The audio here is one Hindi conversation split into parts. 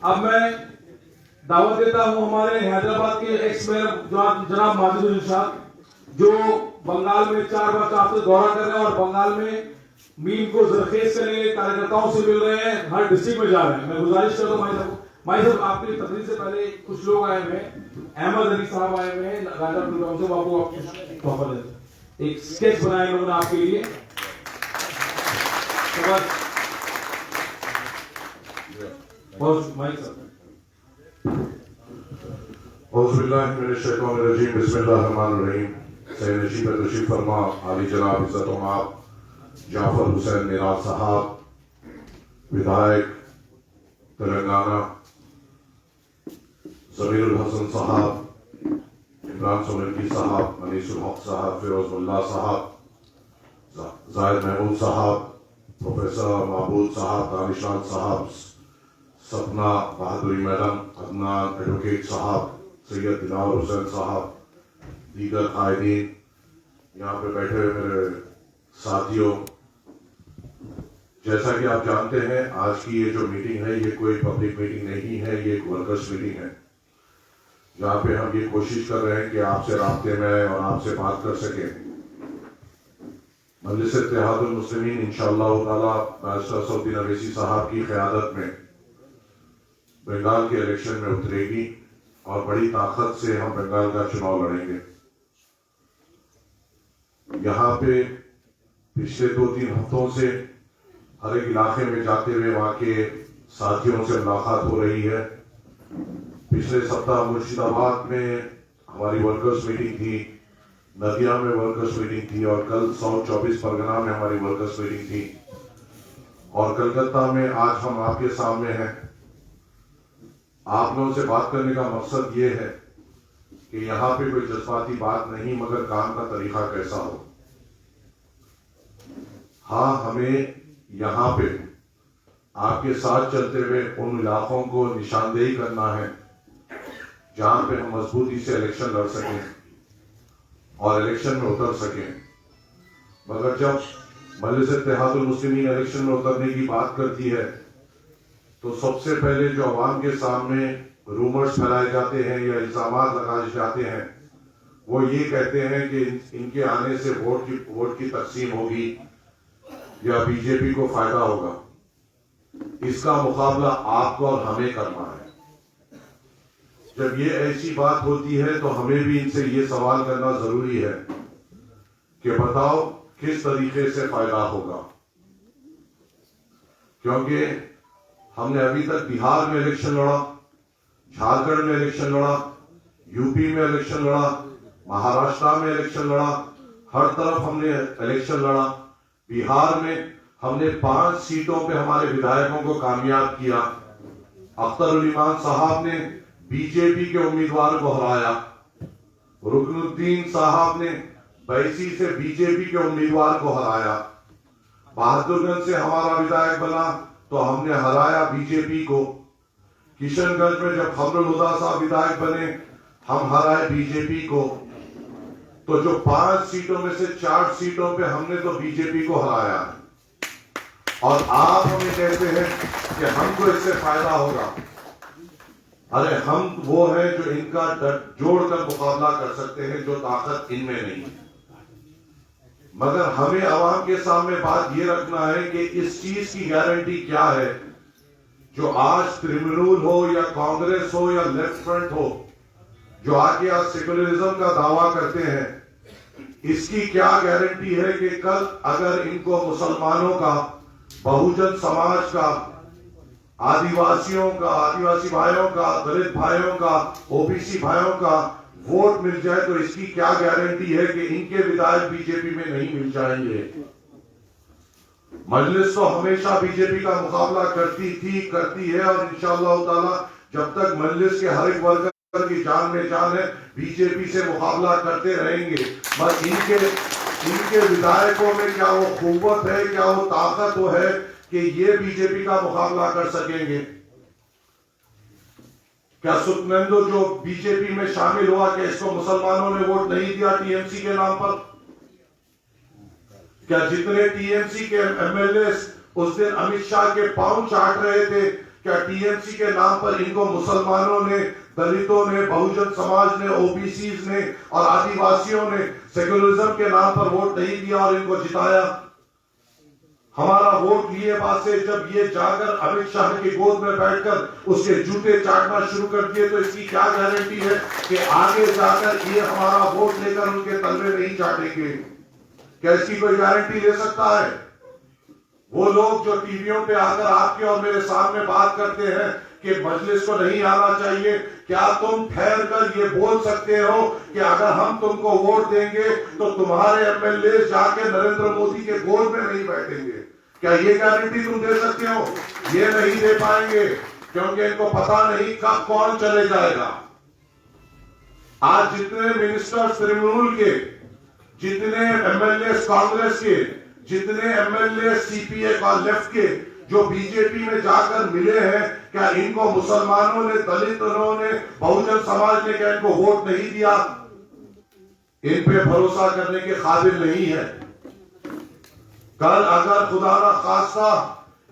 अब मैं दावत देता हूं हमारे हैदराबाद के एक्स मेयर जनाब माजिद इरशाद, जो बंगाल में 4 बार आपसे दौरा कर रहे हैं और बंगाल में मीम को जरखेज करने कार्यकर्ताओं से मिल रहे हैं, हर डिस्ट्रिक्ट में जा रहे हैं। मैं गुजारिश करता हूँ भाई साहब आपकी तकरीर से पहले कुछ लोग आए हुए हैं, अहमद अली साहब आए हुए हैं राजा प्रोग्राम से, आपको आपको तोहफा देते हैं, एक स्केच बनाए लोगों ने आपके लिए। बहुत माइक साहब सैयद पर तशरीफ फरमा आली जनाब इज्जत उमाब जाफर हुसैन निराज साहब, विधायक तेलंगाना, जमीरुल हसन साहब, इमरान सोलंकी साहब, अनीसुल हक साहब, फिरोज मुल्ला साहब, जाहिद महमूद साहब, प्रोफेसर महबूब साहब, दानिशान साहब, सपना बहादुरी मैडम, अदनान एडवोकेट साहब, सैयद दिलावर हुसैन साहब, दीगर कायदीन, यहाँ पे बैठे हुए मेरे साथियों, जैसा कि आप जानते हैं आज की ये जो मीटिंग है ये कोई पब्लिक मीटिंग नहीं है, ये एक वर्कर्स मीटिंग है, जहाँ पे हम ये कोशिश कर रहे हैं कि आपसे राब्ते में और आपसे बात कर सकें। मजलिस इत्तेहादुल मुस्लिमीन इंशाअल्लाह ताला बैरिस्टर असदुद्दीन अवैसी साहब की क़यादत में बंगाल के इलेक्शन में उतरेगी और बड़ी ताकत से हम बंगाल का चुनाव लड़ेंगे। यहाँ पे पिछले 2-3 हफ्तों से हर एक इलाके में जाते हुए वहाँ के साथियों से मुलाकात हो रही है। पिछले सप्ताह मुर्शिदाबाद में हमारी वर्कर्स मीटिंग थी, नदिया में वर्कर्स मीटिंग थी और कल साउथ 24 परगना में हमारी वर्कर्स मीटिंग थी और कलकत्ता में आज हम आपके सामने हैं। आप लोगों से बात करने का मकसद ये है कि यहाँ पे कोई जज्बाती बात नहीं मगर काम का तरीका कैसा हो। हाँ, हमें यहाँ पे आपके साथ चलते हुए उन इलाकों को निशानदेही करना है जहां पे हम मजबूती से इलेक्शन लड़ सकें और इलेक्शन में उतर सकें। मगर जब मजलिस इत्तेहादुल मुस्लिमीन इलेक्शन में उतरने की बात करती है तो सबसे पहले जो अवाम के सामने रूमर्स फैलाए जाते हैं या इल्जाम लगाए जाते हैं वो ये कहते हैं कि इनके आने से वोट की तकसीम होगी या बीजेपी को फायदा होगा। इसका मुकाबला आपको और हमें करना है। जब ये ऐसी बात होती है तो हमें भी इनसे ये सवाल करना जरूरी है कि बताओ किस तरीके से फायदा होगा, क्योंकि हमने अभी तक बिहार में इलेक्शन लड़ा, झारखंड में इलेक्शन लड़ा, यूपी में इलेक्शन लड़ा, महाराष्ट्र में इलेक्शन लड़ा, हर तरफ हमने इलेक्शन लड़ा। बिहार में हमने 5 सीटों पे हमारे विधायकों को कामयाब किया। अख्तर उल ईमान साहब ने बीजेपी के उम्मीदवार को हराया, रुकनुद्दीन साहब ने बैसी से बीजेपी के उम्मीदवार को हराया, बहादुरगंज से हमारा विधायक बना तो हमने हराया बीजेपी को, किशनगंज में जब खमरुल हुदा साहब विधायक बने हम हराए बीजेपी को। तो जो 5 सीटों में से 4 सीटों पे हमने तो बीजेपी को हराया और आप हमें कहते हैं कि हमको इससे फायदा होगा। अरे हम वो हैं जो इनका जोड़कर मुकाबला कर सकते हैं, जो ताकत इनमें नहीं है। मगर हमें आवाम के सामने बात ये रखना है कि इस चीज की गारंटी क्या है जो आज तृणमूल हो या कांग्रेस हो या लेफ्ट फ्रंट हो जो आके आज सेकुलरिज्म का दावा करते हैं, इसकी क्या गारंटी है कि कल अगर इनको मुसलमानों का, बहुजन समाज का, आदिवासियों का, आदिवासी भाइयों का, दलित भाइयों का, ओबीसी भाइयों का वोट मिल जाए तो इसकी क्या गारंटी है कि इनके विधायक बीजेपी में नहीं मिल जाएंगे। मजलिस तो हमेशा बीजेपी का मुकाबला करती थी, करती है और इंशाअल्लाह ताला जब तक मजलिस के हर एक वर्कर की जान में जान है बीजेपी से मुकाबला करते रहेंगे। बस इनके विधायकों में क्या वो कुव्वत है, क्या वो ताकत वो है कि ये बीजेपी का मुकाबला कर सकेंगे। क्या सुखनंदो जो बीजेपी में शामिल हुआ कि इसको मुसलमानों ने वोट नहीं दिया टीएमसी के नाम पर? क्या जितने टीएमसी के एमएलए उस दिन अमित शाह के पांव चाट रहे थे, क्या टीएमसी के नाम पर इनको मुसलमानों ने, दलितों ने, बहुजन समाज ने, ओबीसी ने और आदिवासियों ने सेक्युलरिज्म के नाम पर वोट नहीं दिया और इनको जिताया? हमारा वोट लिए बाद से जब ये जाकर अमित शाह की गोद में बैठकर उसके जूते चाटना शुरू कर दिए, तो इसकी क्या गारंटी है कि आगे जाकर ये हमारा वोट लेकर उनके तलवे नहीं चाटेंगे? क्या इसकी कोई गारंटी ले सकता है? वो लोग जो टीवियों पे आकर आपके और मेरे सामने बात करते हैं कि मजलिस को नहीं आना चाहिए, क्या तुम ठहर कर ये बोल सकते हो कि अगर हम तुमको वोट देंगे तो तुम्हारे एमएलए जाके नरेंद्र मोदी के गोद में नहीं बैठेंगे? क्या ये गारंटी तुम दे सकते हो? ये नहीं दे पाएंगे, क्योंकि इनको पता नहीं कब कौन चले जाएगा। आज जितने मिनिस्टर्स तृणमूल के, जितने एमएलए कांग्रेस के, जितने एमएलए सीपीए का लेफ्ट के जो बीजेपी में जाकर मिले हैं, क्या इनको मुसलमानों ने, दलितों ने, बहुजन समाज ने क्या इनको वोट नहीं दिया? इन पे भरोसा करने के काबिल नहीं है। कल अगर खुदा ना खास्ता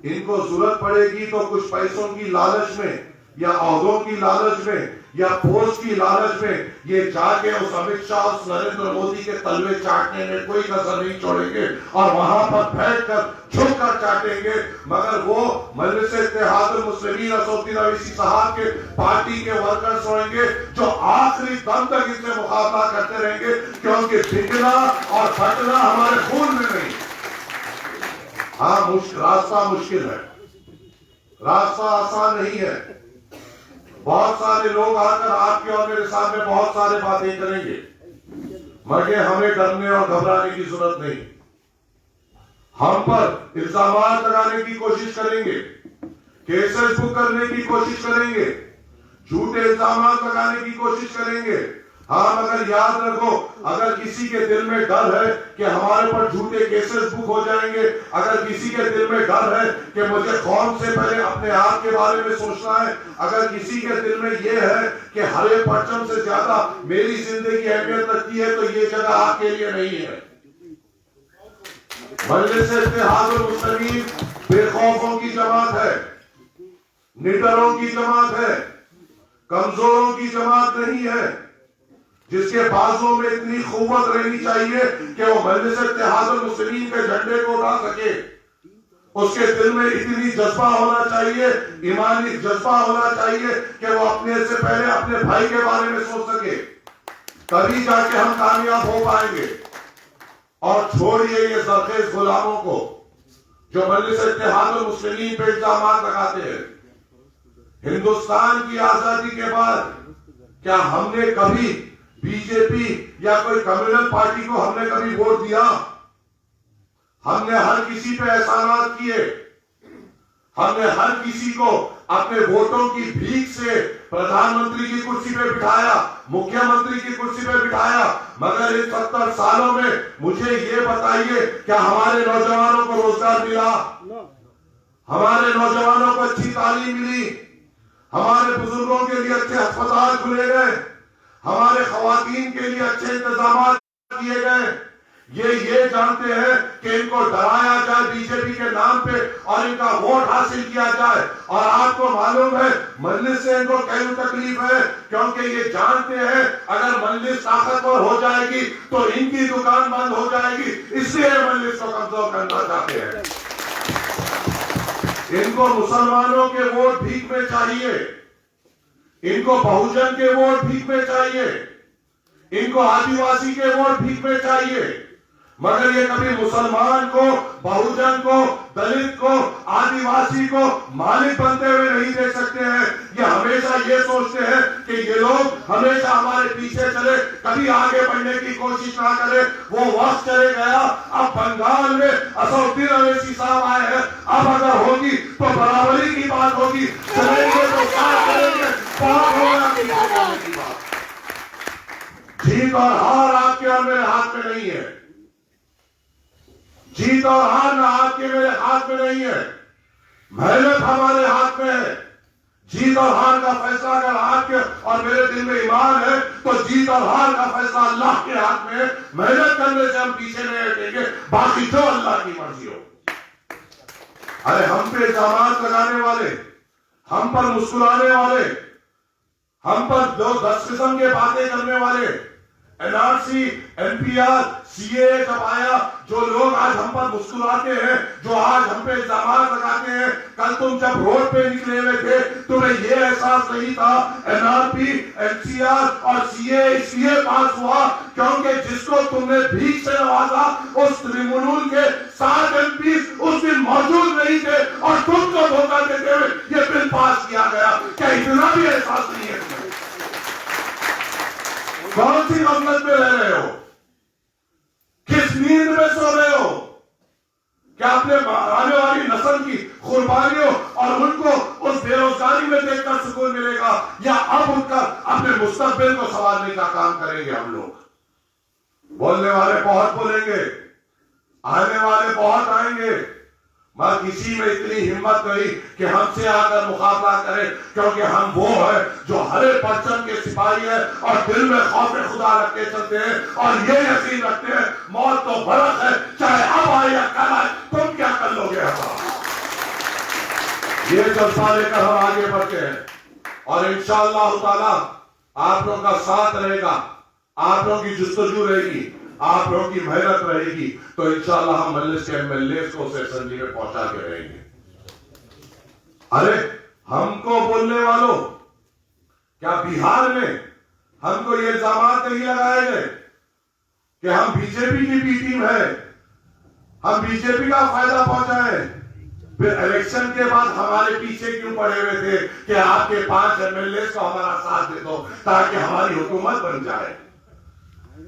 इनको जरूरत पड़ेगी तो कुछ पैसों की लालच में या ओहदों की लालच में या पोस्ट की लालच में ये जाके उस अमित शाह, उस नरेंद्र मोदी के तलवे चाटने में कोई कसर नहीं छोड़ेंगे और वहां पर बैठकर झुककर चाटेंगे। मगर वो मजलिस इत्तेहादुल मुस्लिमीन असदुद्दीन अवैसी साहब के पार्टी के वर्कर्स होंगे जो आखिरी दम तक इनसे मुकाबला करते रहेंगे, क्योंकि बिकना और फटना हमारे खून में नहीं। हाँ, रास्ता मुश्किल है, रास्ता आसान नहीं है। बहुत सारे लोग आकर आपके और मेरे सामने बहुत सारे बातें करेंगे, मगर हमें डरने और घबराने की जरूरत नहीं। हम पर इल्जाम लगाने की कोशिश करेंगे, केसेस बुक करने की कोशिश करेंगे, झूठे इल्जाम लगाने की कोशिश करेंगे। हाँ, मगर याद रखो, अगर किसी के दिल में डर है कि हमारे पर झूठे केसेस बुक हो जाएंगे, अगर किसी के दिल में डर है कि मुझे कौन से पहले अपने आप के बारे में सोचना है, अगर किसी के दिल में यह है कि हरे परचम से ज्यादा मेरी जिंदगी अहमियत रखती है, तो ये जगह आपके लिए नहीं है। मजलिस इत्तेहादुल मुस्लिमीन बेखौफों की जमात है, निडरों की जमात है, कमजोरों की जमात नहीं है, जिसके बाजों में इतनी कुव्वत रहनी चाहिए कि वो मजलिस इत्तेहादुल मुस्लिमीन के झंडे को उठा सके। उसके दिल में इतनी जज्बा होना चाहिए, ईमानी जज्बा होना चाहिए कि वो अपने से पहले अपने भाई के बारे में सोच सके, तभी जाके हम कामयाब हो पाएंगे। और छोड़िए ये सरखेज गुलामों को जो मजलिस इत्तेहादुल मुस्लिमीन पे इल्जाम लगाते हैं। हिंदुस्तान की आजादी के बाद क्या हमने कभी बीजेपी या कोई कम्युनल पार्टी को हमने कभी वोट दिया? हमने हर किसी पे एहसानात किए, हमने हर किसी को अपने वोटों की भीख से प्रधानमंत्री की कुर्सी पे बिठाया, मुख्यमंत्री की कुर्सी पे बिठाया। मगर इन 70 सालों में मुझे ये बताइए, क्या हमारे नौजवानों को रोजगार मिला? हमारे नौजवानों को अच्छी तालीम मिली? हमारे बुजुर्गों के लिए अच्छे अस्पताल खुले गए? हमारे खवातीन के लिए अच्छे इंतजाम किए गए? ये जानते हैं कि इनको डराया जाए बीजेपी के नाम पे और इनका वोट हासिल किया जाए। और आपको मालूम है मजलिस से इनको क्या तकलीफ है, क्योंकि ये जानते हैं अगर मजलिस ताकतवर हो जाएगी तो इनकी दुकान बंद हो जाएगी, इसलिए मजलिस को कमजोर करना चाहते हैं। इनको मुसलमानों के वोट भीख में चाहिए, इनको बहुजन के वोट भीख में चाहिए, इनको आदिवासी के वोट भीख में चाहिए। मगर ये कभी मुसलमान को, बहुजन को, दलित को, आदिवासी को मालिक बनते हुए नहीं देख सकते हैं। ये हमेशा ये सोचते हैं कि ये लोग हमेशा हमारे पीछे चले, कभी आगे बढ़ने की कोशिश ना करें। वो वक्त चले गया, अब बंगाल में असदुद्दीन अवैसी साहब आए हैं। अब अगर होगी तो बराबरी की बात होगी, चलेंगे तो साथ करेंगे, बात होगा की बात। जीत और हार आपके और मेरे हाथ में नहीं है, जीत और हार ना आपके मेरे हाथ में नहीं है, मेहनत हमारे हाथ में है। जीत और हार का फैसला अगर आपके और मेरे दिल में ईमान है तो जीत और हार का फैसला अल्लाह के हाथ में है। मेहनत करने से हम पीछे नहीं हटेंगे, बाकी जो अल्लाह की मर्जी हो। अरे हम पे इल्जाम लगाने वाले, हम पर मुस्कुराने वाले, हम पर दो 10 किस्म के बातें करने वाले, एनआरसी, एनपीआर, सीए जब आया, जो लोग आज हम पर मुस्कुराते हैं, जो आज हम पे इल्जाम लगाते हैं, कल तुम जब रोड पे निकले हुए थे, तुम्हें ये एहसास नहीं था एनआरपी, एनसीआर और सीए इसलिए पास हुआ क्योंकि जिसको तुमने भीख से नवाजा, उस त्रिमुनूल के 7 एमपी उस दिन मौजूद नहीं थे और तुमको धोखा देते हुए ये बिल पास किया गया। क्या इतना भी एहसास नहीं है तुम्हें? कौन सी गफलत में रह रहे हो? किस नींद में सो रहे हो? क्या अपने आने वाली नस्ल की कुर्बानियों और उनको उस बेरोजगारी में देखकर सुकून मिलेगा, या अब उठकर अपने मुस्तकबिल को संवारने का काम करेंगे हम लोग? बोलने वाले बहुत बोलेंगे, आने वाले बहुत आएंगे, मगर किसी में इतनी हिम्मत नहीं कि हमसे आकर मुकाबला करे, क्योंकि हम वो है जो हरे परचम के सिपाही है और दिल में खौफ खुदा रख के चलते हैं और ये यकीन रखते हैं मौत तो बरक है, चाहे अब आए या कल आए, तुम क्या कर लोगे हमारा। ये जलसा लेकर हम आगे बढ़ते हैं और इंशाअल्लाह ताला आप लोगों का साथ रहेगा, आप लोगों की जुस्तजू रहेगी, आप लोगों की मेहनत रहेगी, तो इंशाअल्लाह हम मजलिस के एमएलए को उस असेंबली में पहुंचा के रहेंगे। अरे हमको बोलने वालों, क्या बिहार में हमको ये इल्जाम नहीं लगाए गए कि हम बीजेपी की बी टीम है, हम बीजेपी का फायदा पहुंचाए? फिर इलेक्शन के बाद हमारे पीछे क्यों पड़े हुए थे कि आपके 5 एमएलए को हमारा साथ दे दो ताकि हमारी हुकूमत बन जाए?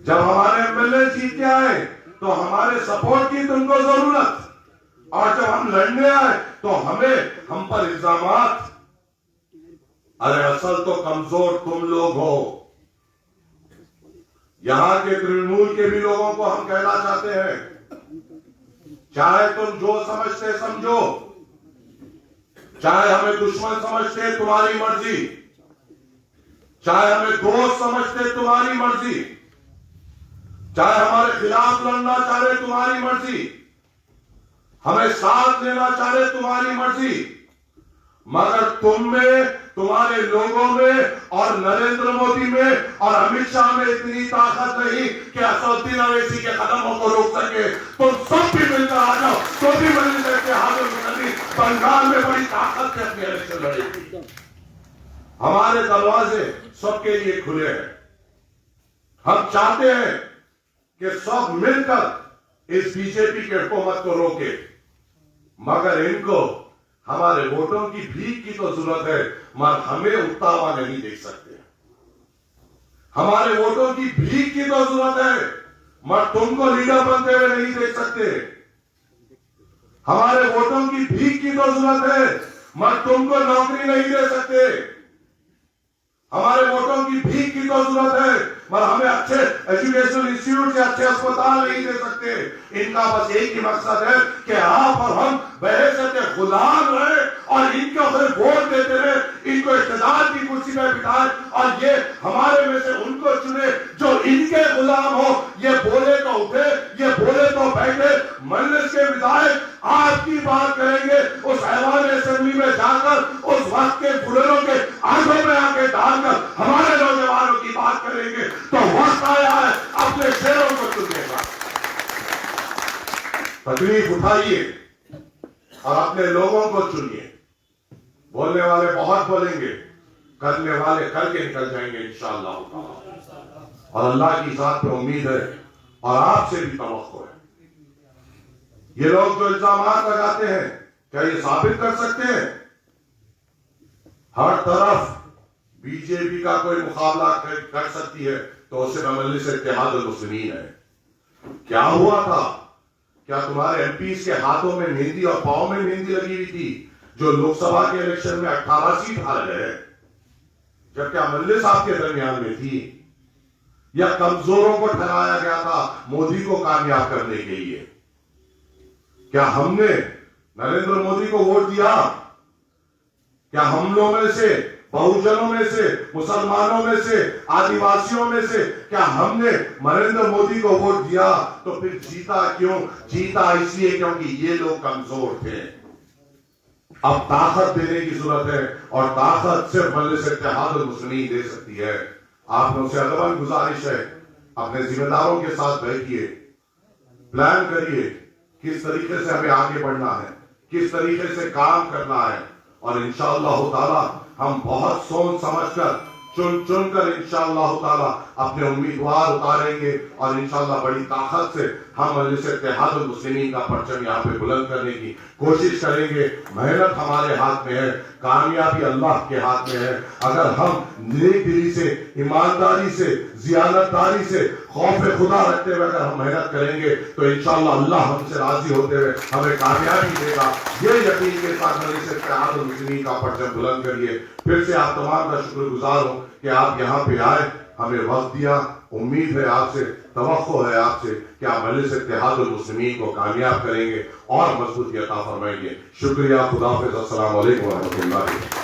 जब हमारे एमएलए जीत के आए तो हमारे सपोर्ट की तुमको जरूरत, और जब हम लड़ने आए तो हम पर इल्जामात। अरे असल तो कमजोर तुम लोग हो। यहां के तृणमूल के भी लोगों को हम कहना चाहते हैं, चाहे तुम जो समझते समझो, चाहे हमें दुश्मन समझते तुम्हारी मर्जी, चाहे हमें दोस्त समझते तुम्हारी मर्जी, चाहे हमारे खिलाफ लड़ना चाहे तुम्हारी मर्जी, हमें साथ लेना चाहे तुम्हारी मर्जी, मगर तुम में, तुम्हारे लोगों में और नरेंद्र मोदी में और अमित शाह में इतनी ताकत नहीं कि असदुद्दीन अवैसी के कदमों को रोक सके। तुम सब भी मिलकर आ जाओ, तो भी मिलकर के हाजिर करनी, बंगाल में बड़ी ताकत से अपने इलेक्शन लड़ेगी। हमारे दरवाजे सबके लिए खुले हैं। हम चाहते हैं कि सब मिलकर इस बीजेपी की हुकूमत को रोके, मगर इनको हमारे वोटों की भीख की तो जरूरत है, मगर हमें उठता हुआ नहीं देख सकते। हमारे वोटों की भीख की तो जरूरत है, मगर तुमको लीडर बनते हुए नहीं देख सकते। हमारे वोटों की भीख की तो जरूरत है, मगर तुमको नौकरी नहीं दे सकते। हमारे वोटों की भीख की तो जरूरत है, मगर हमें अच्छे एजुकेशनल इंस्टीट्यूट से अच्छे अस्पताल नहीं दे सकते। इनका बस एक ही मकसद है कि आप और हम बहैसियत गुलाम रहे और इनको फिर वोट देते रहे, इनको इख्तियार की कुर्सी पर बिठाए और ये हमारे में से उनको चुने जो इनके गुलाम हो। ये बोले तो उठे, ये बोले तो बैठे। मजलिस के विधायक आपकी बात करेंगे, उस ऐवान असेंबली में जाकर उस वक्त के बुजुर्गों के आंखों में आके डालकर हमारे नौजवानों की बात करेंगे। तो वक्त आया है अपने शेरों को चुनने का। तकलीफ उठाइए और अपने लोगों को चुनिए। बोलने वाले बहुत बोलेंगे, करने वाले करके निकल जाएंगे इंशाअल्लाह। और अल्लाह की जात पे उम्मीद है और आपसे भी तवक्को है। ये लोग जो इल्जाम लगाते हैं, क्या ये साबित कर सकते हैं? हर तरफ बीजेपी का कोई मुकाबला कर सकती है तो उससे मजलिस इत्तेहादुल मुस्लिमीन है। क्या हुआ था? क्या तुम्हारे एमपी के हाथों में मेहंदी और पांव में मेहंदी लगी हुई थी जो लोकसभा के इलेक्शन में 18 सीट हार गए? जब क्या मजलिस आपके दरमियान में थी? या कमजोरों को ठहराया गया था मोदी को कामयाब करने के लिए? क्या हमने नरेंद्र मोदी को वोट दिया? क्या हम लोगों में से, बहुजनों में से, मुसलमानों में से, आदिवासियों में से क्या हमने नरेंद्र मोदी को वोट दिया? तो फिर जीता क्यों? जीता इसलिए क्योंकि ये लोग कमजोर थे। अब ताकत देने की जरूरत है और ताकत सिर्फ मजलिस इत्तेहादुल मुस्लिमीन दे सकती है। आप लोगों से अदबन गुजारिश है, अपने जिम्मेदारों के साथ बैठिए, प्लान करिए किस तरीके से हमें आगे बढ़ना है, किस तरीके से काम करना है, और इंशाअल्लाह ताला हम बहुत सोच समझकर चुन चुन कर इंशाअल्लाह ताला अपने उम्मीदवार उतारेंगे और इंशाअल्लाह बड़ी ताकत से हम मजलिस इत्तेहादुल मुस्लिमीन का परचम यहाँ पे बुलंद करने की कोशिश करेंगे। मेहनत हमारे हाथ में है, कामयाबी अल्लाह के हाथ में है। अगर हम नेक दिली से, ईमानदारी से, जियानतदारी से, खौफ खुदा रखते हुए अगर हम मेहनत करेंगे तो इंशाअल्लाह अल्लाह हमसे राजी होते हुए हमें कामयाबी देगा। ये यकीन के साथ मजलिस इत्तेहादुल मुस्लिमीन का परचम बुलंद करिए। फिर से आप तमाम का शुक्रगुजार हूं कि आप यहाँ पे आए, हमें वक्त दिया। उम्मीद है आपसे, तवक्को है आपसे कि आप मजलिस इत्तेहादुल मुस्लिमीन को कामयाब करेंगे और मजबूती अता फरमाएंगे। शुक्रिया, खुदा हाफिज़, अस्सलाम वालेकुम व रहमतुल्लाह।